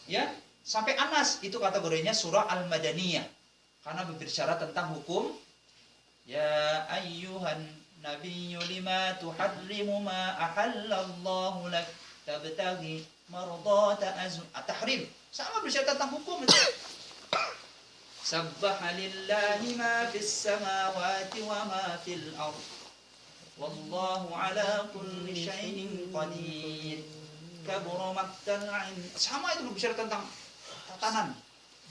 Ya, sampai Anas itu kategorinya surah Al-Madaniyah. Karena berbicara tentang hukum. Ya ayyuhan nabiyyu lima tuharrimu ma ahallallahu lak tabtaghi mardata at-tahrim. Sama berbicara tentang hukum itu. Sabbaha lillahi ma fis samawati wa ma fil ardh. Wallahu ala kulli syai'in qadir. Kabura maqtan 'ind. Sama itu berbicara tentang tatanan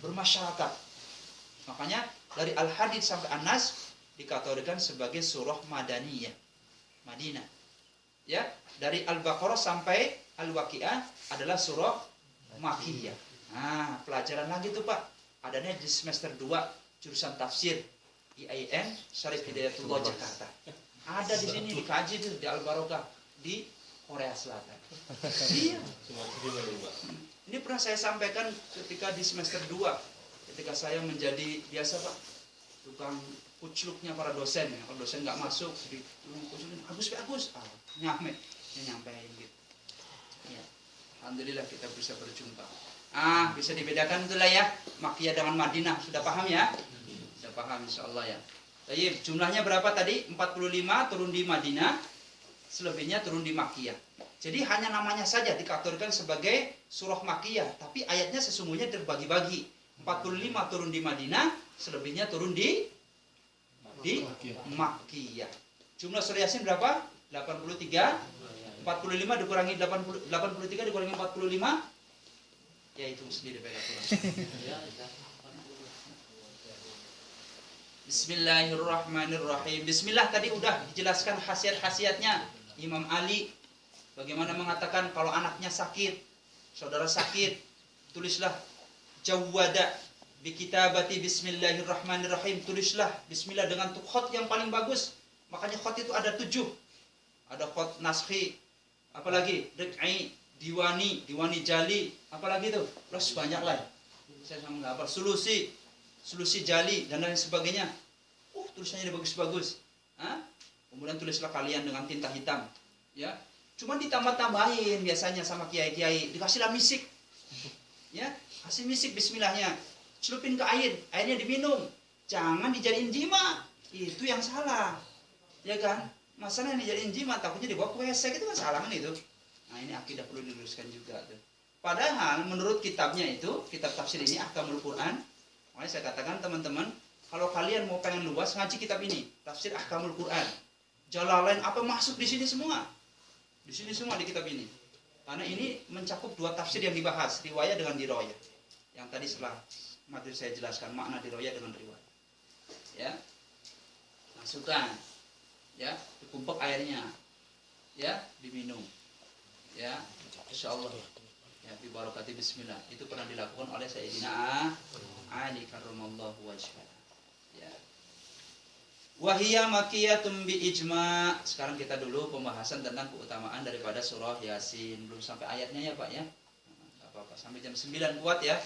bermasyarakat. Makanya dari Al-Hadid sampai An-Nas dikategorikan sebagai surah Madaniyah, Madinah. Ya, dari Al-Baqarah sampai Al-Waqiah adalah surah Makkiyah. Nah, pelajaran lagi tuh Pak. Adanya di semester 2 jurusan tafsir IAIN Syarif Hidayatullah Jakarta. Ada di sini dikaji di Al-Barokah di Korea Selatan. Iya. Ini pernah saya sampaikan ketika di semester 2, ketika saya menjadi biasa Pak, tukang kucluknya para dosen. Ya. Kalau dosen nggak masuk, Agus, nyampein gitu. Ya. Alhamdulillah kita bisa berjumpa. Bisa dibedakan itulah ya, Makkiyah dengan Madinah. Sudah paham ya? Sudah paham insyaallah ya. Baik, jumlahnya berapa tadi? 45 turun di Madinah, selebihnya turun di Makkiyah. Jadi hanya namanya saja dikategorikan sebagai surah Makkiyah, tapi ayatnya sesungguhnya terbagi-bagi. 45 turun di Madinah, selebihnya turun di Makkiyah. Jumlah surah Yasin berapa? 83. 45 dikurangi 83 dikurangi 45, ya itu sendiri pegang pulang. Bismillahirrahmanirrahim. Bismillah tadi udah dijelaskan khasiat-khasiatnya. Imam Ali bagaimana mengatakan kalau anaknya sakit, saudara sakit, tulislah jawwada bi kitabati bismillahirrahmanirrahim, tulislah bismillah dengan khot yang paling bagus. Makanya khot itu ada 7. Ada khot naskhi, apalagi rik'i, diwani jali, apalagi itu. Terus banyak lah. Saya sama enggak apa, sulusi jali dan lain sebagainya. Tulisannya bagus-bagus. Kemudian tulislah kalian dengan tinta hitam. Ya. Cuma ditambah-tambahin biasanya sama kiai-kiai, dikasihlah misik. Ya, kasih misik bismillahnya. Celupin ke air, airnya diminum. Jangan dijadiin jimat. Itu yang salah. Ya kan? Masalahnya dijadiin jimat, takutnya dibawa ke WC, itu kan salah kan itu. Nah, ini akidah perlu diluruskan juga tuh. Padahal menurut kitabnya itu, kitab tafsir ini Ahkamul Quran. Makanya saya katakan teman-teman, kalau kalian mau pengen luas ngaji kitab ini, tafsir Ahkamul Quran. Jalalain apa masuk di sini semua. Di sini semua di kitab ini. Karena ini mencakup 2 tafsir yang dibahas, riwayah dengan dirayah. Yang tadi setelah materi saya jelaskan makna dirayah dengan riwayah. Ya. Masukkan. Ya, dikumpul airnya. Ya, diminum. Ya, insyaallah. Ya, bi barakati bismillah. Itu pernah dilakukan oleh Sayyidina Ali karramallahu wajhah. Ya. Wahiyya makkiyatun bi ijma'. Sekarang kita dulu pembahasan tentang keutamaan daripada surah Yasin. Belum sampai ayatnya ya, Pak ya. Enggak apa-apa, sampai jam 9 kuat ya.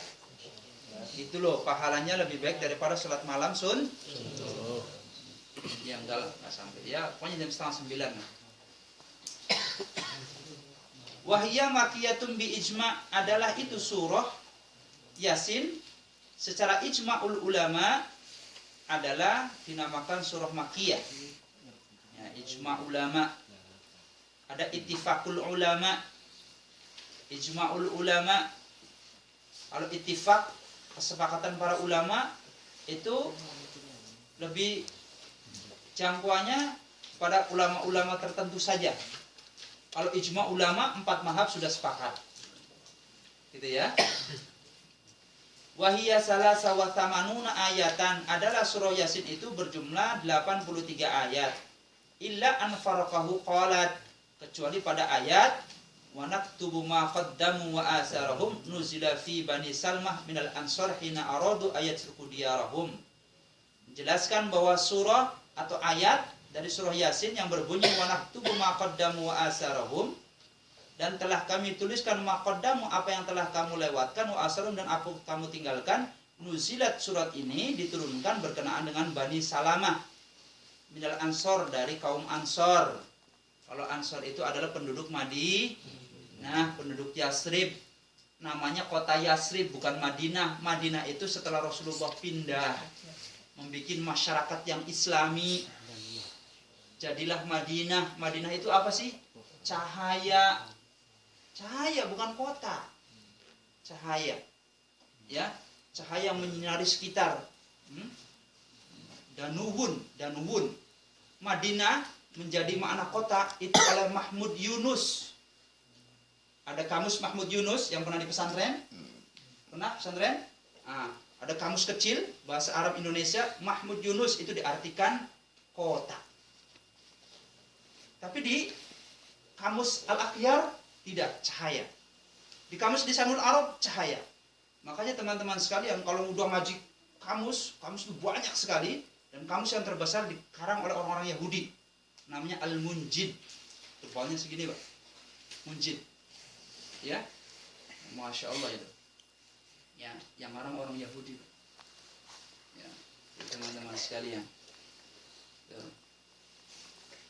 Itu loh, pahalanya lebih baik daripada salat malam ya enggak sampai. Ya, pokoknya jam setengah 9 lah. Wahiyya makkiyatun bi ijma' adalah itu surah Yasin secara ijma'ul ulama adalah dinamakan surah Makkiyah. Ya, ijma' ulama. Ada ittifaqul ulama, ijma'ul ulama. Kalau ittifaq, kesepakatan para ulama itu lebih jangkauannya pada ulama-ulama tertentu saja. Kalau ijma' ulama 4 mazhab sudah sepakat. Gitu ya. Wahiyya salasa wa thamanuna ayatan, adalah surah Yasin itu berjumlah 83 ayat. Illa an faraqahu qalat, kecuali pada ayat wa naktubu ma qaddamu wa asarahum nuzila fi bani Salmah minal ansar hina aradu ayat diyarahum. Menjelaskan bahwa surah atau ayat dari surah Yasin yang berbunyi wa naktubu ma qaddamu wa asarahum, dan telah kami tuliskan maqaddamu, apa yang telah kamu lewatkan, wa asrum, dan apa kamu tinggalkan. Nuzilat, surat ini diturunkan berkenaan dengan Bani Salamah minal ansor, dari kaum Ansor. Kalau Ansor itu adalah penduduk Madinah, penduduk Yasrib. namanya kota Yasrib, bukan Madinah. Madinah itu setelah Rasulullah pindah, membuat masyarakat yang Islami. Jadilah Madinah. Madinah itu apa sih? Cahaya. Cahaya, bukan kota. Cahaya. Ya, cahaya yang menyinari sekitar. Danuhun. Madinah menjadi makna kota itu oleh Mahmud Yunus. Ada kamus Mahmud Yunus yang pernah di pesantren? Pernah pesantren? Ada kamus kecil bahasa Arab Indonesia, Mahmud Yunus itu diartikan kota. Tapi di kamus Al-Akhyar tidak, cahaya. Di kamus Lisanul Arab cahaya. Makanya teman-teman sekalian kalau udah ngaji kamus itu banyak sekali, dan kamus yang terbesar dikarang oleh orang-orang Yahudi. Namanya Al-Munjid. Tebalnya segini, Pak. Munjid. Ya. Masya Allah itu. Ya, yang ngarang orang Yahudi. Ya, teman-teman sekalian. Ya.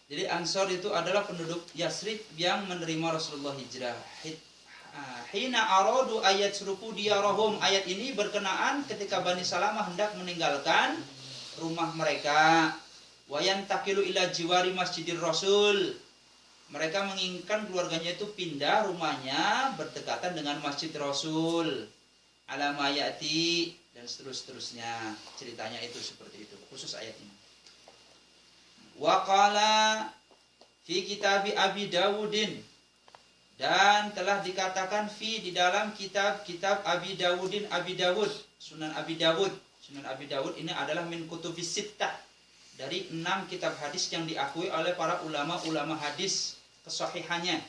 Jadi Ansor itu adalah penduduk Yasrib yang menerima Rasulullah hijrah. Hina aradu ayat suruku diyarahum. Ayat ini berkenaan ketika Bani Salamah hendak meninggalkan rumah mereka. Wayan takilu ila jiwari masjidir Rasul. Mereka menginginkan keluarganya itu pindah rumahnya berdekatan dengan Masjid Rasul. Alamayati dan seterusnya. Ceritanya itu seperti itu. Khusus ayat ini. Waqala fi kitabi Abi Dawudin, dan telah dikatakan di dalam kitab Abi Dawudin, Abi Dawud, Sunan Abi Dawud. Sunan Abi Dawud ini adalah min kutubis sittah, dari 6 kitab hadis yang diakui oleh para ulama-ulama hadis kesahihannya.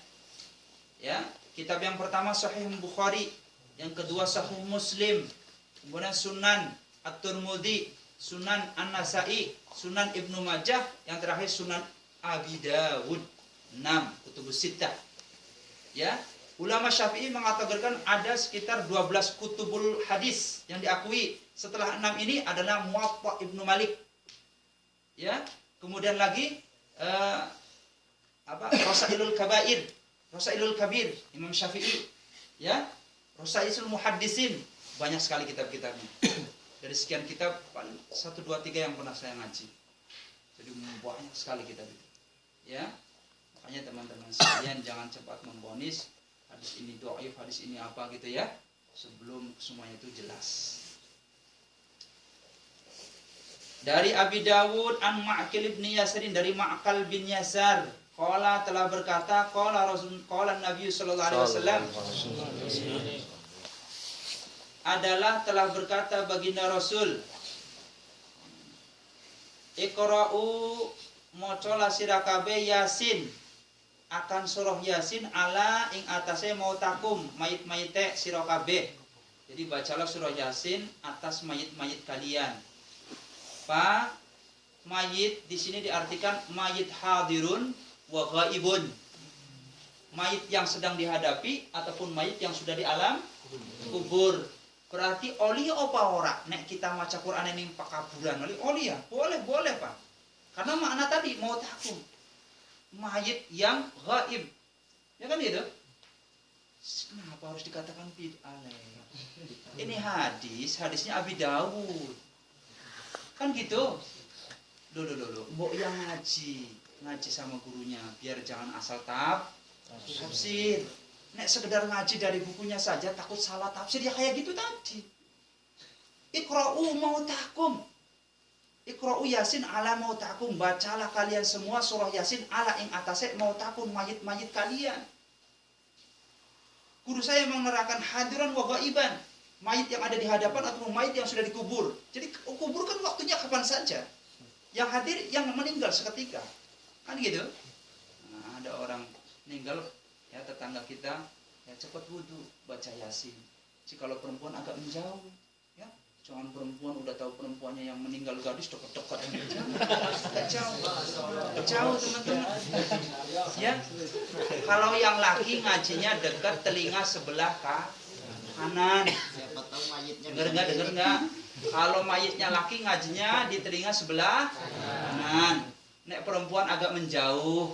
Ya, kitab yang pertama Sahih Bukhari, yang kedua Sahih Muslim, kemudian Sunan At-Tirmidzi, Sunan An-Nasai, Sunan Ibnu Majah, yang terakhir Sunan Abi Dawud. 6 kutubus sittah. Ya, ulama Syafi'i mengatakan ada sekitar 12 kutubul hadis yang diakui. Setelah 6 ini adalah Muwatta Ibnu Malik. Ya, kemudian lagi Rasailul Kabair, Rasailul Kabir Imam Syafi'i. Ya, Rasailul Muhaddisin, banyak sekali kitab-kitabnya. Dari sekian kitab paling 1, 2, 3 yang pernah saya ngaji. Jadi banyak sekali kitab itu. Ya. Makanya teman-teman sekalian jangan cepat memvonis hadis ini dhaif, hadis ini apa gitu ya, sebelum semuanya itu jelas. Dari Abi Dawud an Ma'qil bin Yasarin, dari Ma'qal bin Yasar, qala telah berkata, qala Nabi sallallahu alaihi wasallam, adalah telah berkata baginda Rasul, Iqra'u mocola sirakabe Yasin, akan surah Yasin ala ing atase mautakum, mayit-mayite sirakabe. Jadi bacalah surah Yasin atas mayit-mayit kalian. Mayit di sini diartikan mayit hadirun wa ghaibun. Mayit yang sedang dihadapi ataupun mayit yang sudah di alam kubur. Berarti oli apa ora nek kita maca Quran ini pakaburan oli ya boleh Pak, karena makna tadi mau takum mayit yang gaib, ya kan gitu. Kenapa harus dikatakan bid'ah? Ini hadisnya Abi Dawud kan gitu. Loh, mbok yang ngaji sama gurunya, biar jangan asal tafsir. Nek sekedar ngaji dari bukunya saja takut salah tafsir, ya kayak gitu tadi. Iqra'u mautakum. Iqra'u Yasin ala mautakum. Bacalah kalian semua surah Yasin ala ing atase mautakum, mayit-mayit kalian. Guru saya menerangkan hadiran wa ghaiban, mayit yang ada di hadapan atau mayit yang sudah dikubur. Jadi kubur kan waktunya kapan saja. Yang hadir yang meninggal seketika. Kan gitu. Nah, ada orang meninggal, ya tetangga kita, ya cepat wudu, baca Yasin. Kalau perempuan agak menjauh, ya jangan perempuan udah tahu perempuannya yang meninggal gadis dekat-dekat, jauh teman-teman. Ya, kalau yang laki ngajinya dekat telinga sebelah kanan. Dengar nggak? Kalau mayitnya laki ngajinya di telinga sebelah kanan. Nek perempuan agak menjauh,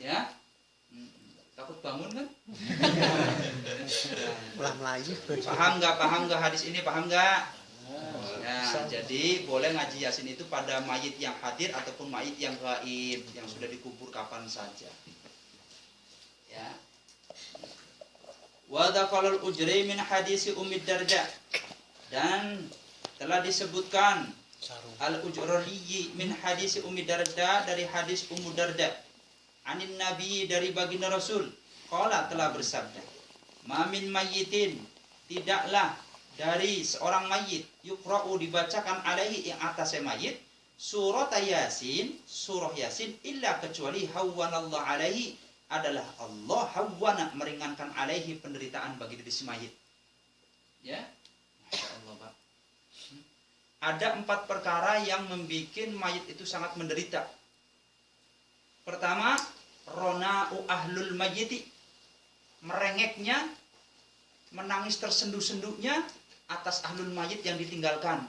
ya. Takut bangun kan? Ulah Melayu. Paham nggak hadis ini? Paham nggak? Nah, jadi boleh ngaji Yasin itu pada mayit yang hadir ataupun mayit yang gaib, yang sudah dikubur kapan saja. Ya. Wa dzaqalul ujri min hadisi Ummi Darda, dan telah disebutkan al-ujriyyi min hadisi Ummi Darda, dari hadis Ummu Darda, anin Nabi, dari baginda Rasul, qala, telah bersabda, ma min mayyitin, tidaklah dari seorang mayit, yuqra'u, dibacakan alaihi, yang atasnya mayit, surat Yasin, surah Yasin, illa, kecuali hawwanallahu alaihi, adalah Allah hawwana, meringankan alaihi, penderitaan bagi diri si mayit. Ya, Masya Allah, Pak. Ada 4 perkara yang membuat mayit itu sangat menderita. Pertama, rona'u ahlul mayyiti, merengeknya, menangis tersendu-sendunya atas ahlul mayit yang ditinggalkan.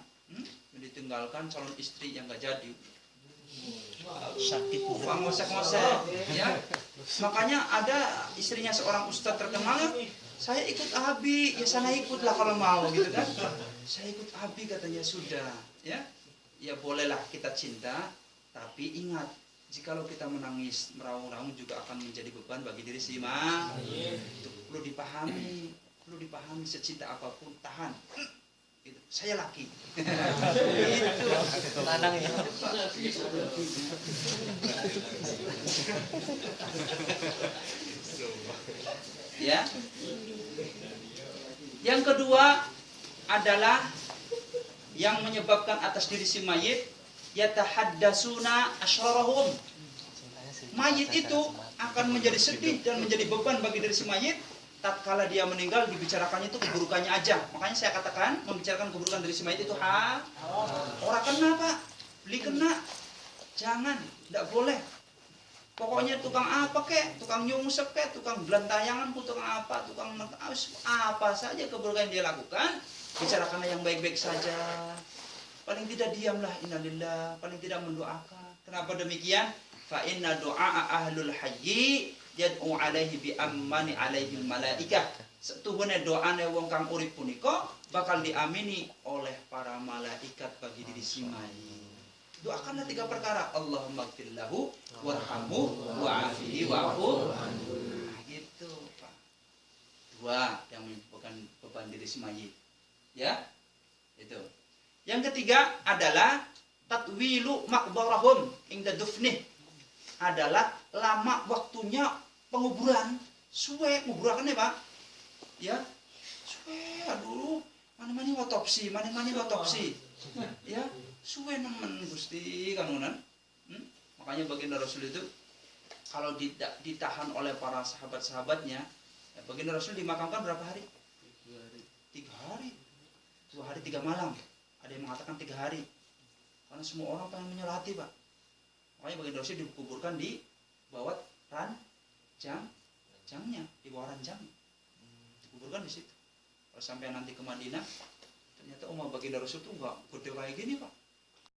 Yang ditinggalkan calon istri yang gak jadi. Sakit. Ngosek-ngosek, ya. Makanya ada istrinya seorang ustadz terkenal, saya ikut Abi, ya sana ikutlah kalau mau, gitu kan. Saya ikut Abi, katanya, sudah, ya. Ya bolehlah kita cinta, tapi ingat, jikalau kita menangis, meraung-raung juga akan menjadi beban bagi diri si mayit. Itu perlu dipahami, secinta apapun tahan. Itu saya laki. Itu Lanang ya. Ya. Yang kedua adalah yang menyebabkan atas diri si mayit, yatahaddasuna asrarahum. Mayit itu akan menjadi sedih dan menjadi beban bagi diri si mayit tatkala dia meninggal, dibicarakannya itu keburukannya aja. Makanya saya katakan, membicarakan keburukan dari si mayit itu orang kena, Pak. Beli kena. Jangan, tidak boleh. Pokoknya tukang apa kek, tukang nyungsep kek, tukang belantayangan pun, tukang apa, tukang apa saja keburukan yang dia lakukan, bicarakanlah yang baik-baik saja. Paling tidak diamlah, innalillah, paling tidak mendoakan. Kenapa demikian? Fa inna du'a ahlul hayyi yad'u alaihi bi ammani alaihi malaikah. Setuhune doane wong kang urip punika bakal diamini oleh para malaikat bagi diri si mayit. Doakanlah 3 perkara. Allahumma ighfir lahu warhamhu wa'afihi wa'fu. Nah, gitu, Pak. 2 yang menyebabkan beban diri si mayit. Ya? Itu. Yang ketiga adalah tatwilu maqbarahum inda dufnih. Adalah lama waktunya penguburan. Suwe nguburakannya, Pak. Ya. Suwe, aduh, mani-mani otopsi. Ya. Suwe nemen Gusti kanunan. Makanya baginda Rasul itu kalau ditahan oleh para sahabat-sahabatnya, baginda Rasul dimakamkan berapa hari? 3 hari. 2 hari 3 malam. Ada yang mengatakan 3 hari. Karena semua orang pengen menyolati, Pak. Makanya baginda Rasul dikuburkan di bawah ranjangnya, di bawah ranjang. Dikuburkan di situ. Kalau sampai nanti ke Madinah, ternyata umat baginda Rasul itu enggak gede kayak gini, Pak.